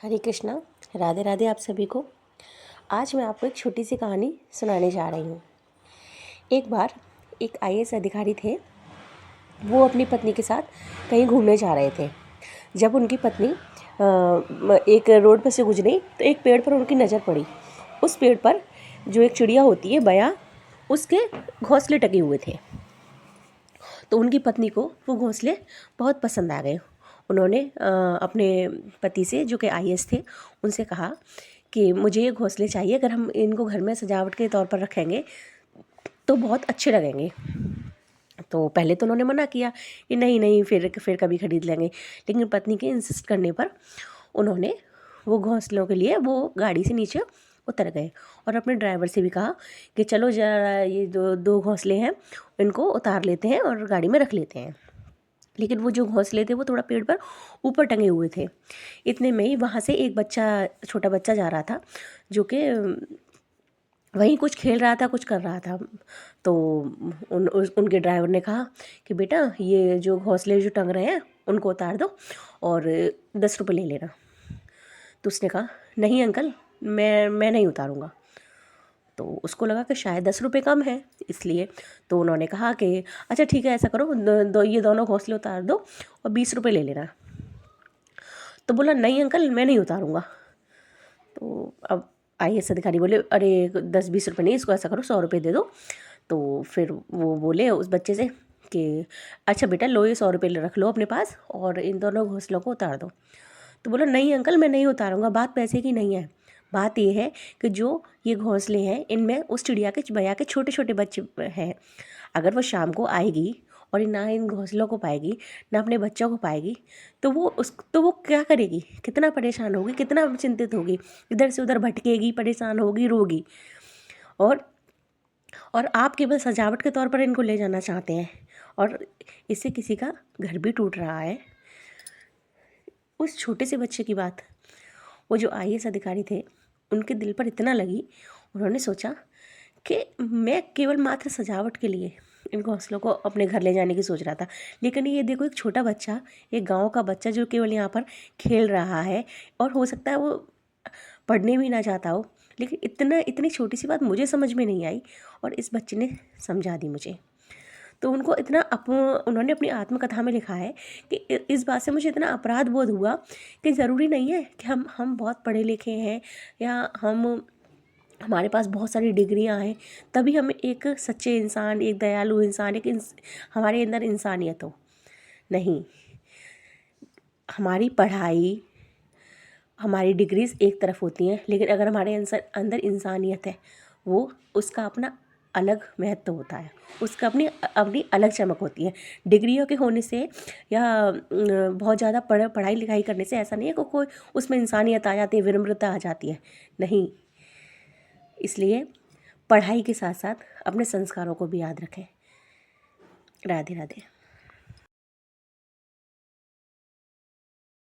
हरे कृष्णा। राधे राधे आप सभी को। आज मैं आपको एक छोटी सी कहानी सुनाने जा रही हूँ। एक बार एक आईएएस अधिकारी थे। वो अपनी पत्नी के साथ कहीं घूमने जा रहे थे। जब उनकी पत्नी एक रोड पर से गुजरी तो एक पेड़ पर उनकी नज़र पड़ी। उस पेड़ पर जो एक चिड़िया होती है बया, उसके घोंसले टके हुए थे। तो उनकी पत्नी को वो घोंसले बहुत पसंद आ गए। उन्होंने अपने पति से, जो कि आईएएस थे, उनसे कहा कि मुझे ये घोंसले चाहिए, अगर हम इनको घर में सजावट के तौर पर रखेंगे तो बहुत अच्छे लगेंगे। तो पहले तो उन्होंने मना किया कि नहीं नहीं, फिर कभी खरीद लेंगे। लेकिन पत्नी के इंसिस्ट करने पर उन्होंने वो घोंसलों के लिए वो गाड़ी से नीचे उतर गए और अपने ड्राइवर से भी कहा कि चलो जरा ये दो दो घोंसले हैं, इनको उतार लेते हैं और गाड़ी में रख लेते हैं। लेकिन वो जो घोंसले थे वो थोड़ा पेड़ पर ऊपर टंगे हुए थे। इतने में ही वहाँ से एक बच्चा, छोटा बच्चा जा रहा था, जो कि वहीं कुछ खेल रहा था, कुछ कर रहा था। तो उनके ड्राइवर ने कहा कि बेटा ये जो घोंसले जो टंग रहे हैं उनको उतार दो और 10 रुपये ले लेना। तो उसने कहा नहीं अंकल, मैं नहीं उतारूँगा। तो उसको लगा कि शायद 10 रुपये कम है, इसलिए तो उन्होंने कहा कि अच्छा ठीक है, ऐसा करो, ये दोनों घोंसले उतार दो और 20 रुपये ले लेना। तो बोला नहीं अंकल, मैं नहीं उतारूँगा। तो अब आईएएस अधिकारी बोले अरे 10-20 रुपये नहीं, इसको ऐसा करो 100 रुपये दे दो। तो फिर वो बोले उस बच्चे से कि अच्छा बेटा लो, ये 100 रुपये रख लो अपने पास और इन दोनों घोंसलों को उतार दो। तो बोला नहीं अंकल, मैं नहीं उतारूँगा, बात पैसे की नहीं है। बात ये है कि जो ये घोंसले हैं इनमें उस चिड़िया के बया के छोटे छोटे बच्चे हैं। अगर वो शाम को आएगी और ना इन घोंसलों को पाएगी, ना अपने बच्चों को पाएगी, तो वो क्या करेगी, कितना परेशान होगी, कितना चिंतित होगी, इधर से उधर भटकेगी, परेशान होगी, रोगी। और आप केवल सजावट के तौर पर इनको ले जाना चाहते हैं और इससे किसी का घर भी टूट रहा है। उस छोटे से बच्चे की बात वो जो आईएएस अधिकारी थे उनके दिल पर इतना लगी। उन्होंने सोचा कि मैं केवल मात्र सजावट के लिए इन घोंसलों को अपने घर ले जाने की सोच रहा था, लेकिन ये देखो एक छोटा बच्चा, एक गांव का बच्चा जो केवल यहाँ पर खेल रहा है और हो सकता है वो पढ़ने भी ना चाहता हो, लेकिन इतनी छोटी सी बात मुझे समझ में नहीं आई और इस बच्चे ने समझा दी मुझे। तो उनको उन्होंने अपनी आत्मकथा में लिखा है कि इस बात से मुझे इतना अपराध बोध हुआ कि ज़रूरी नहीं है कि हम बहुत पढ़े लिखे हैं या हमारे पास बहुत सारी डिग्रियां हैं तभी हम एक सच्चे इंसान, एक दयालु इंसान, हमारे अंदर इंसानियत हो। नहीं, हमारी पढ़ाई, हमारी डिग्रीज एक तरफ होती हैं, लेकिन अगर हमारे अंदर इंसानियत है, वो उसका अपना अलग महत्व होता है, उसका अपनी अपनी अलग चमक होती है। डिग्रियों के होने से या बहुत ज़्यादा पढ़ाई लिखाई करने से ऐसा नहीं है कि कोई उसमें इंसानियत आ जाती है, विनम्रता आ जाती है, नहीं। इसलिए पढ़ाई के साथ साथ अपने संस्कारों को भी याद रखें। राधे राधे।